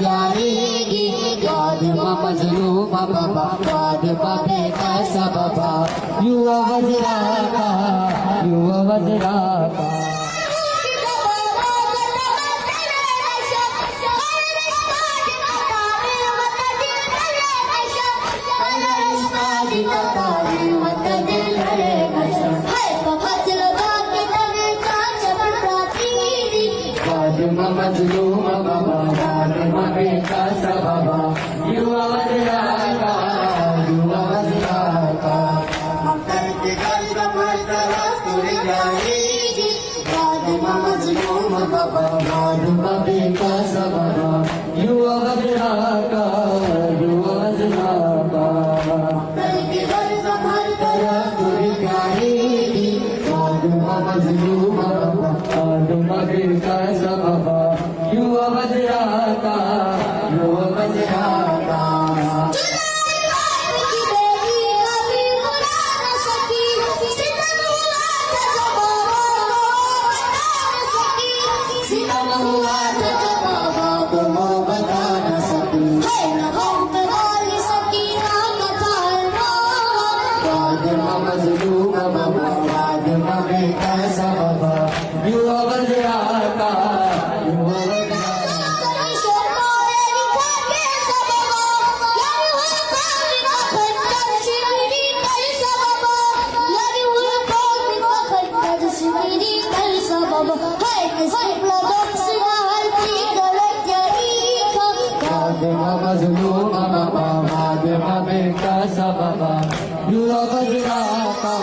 जाएगी फातिमा मजलूम बाबा फातिमा बेकसा बाबा युवा वजरा का फातिमा मजलूम बाबा फातिमा बेकसा बाबा युवा वजरा का मक्कर के घर कमर तरफ तुरी जाएगी फातिमा मजलूम बाबा फातिमा बेकसा बाबा युवा वजरा का मक्कर के घर कमर तरफ तुरी जाएगी फातिमा मजलूम बाबा फातिमा बेकसा बाबा युवा वजरा का मजलूम बाबा फातिमा बेकसा बाबा युवा वजरा का फातिमा मजलूम बाबा फातिमा बेकसा बाबा युवा वजरा का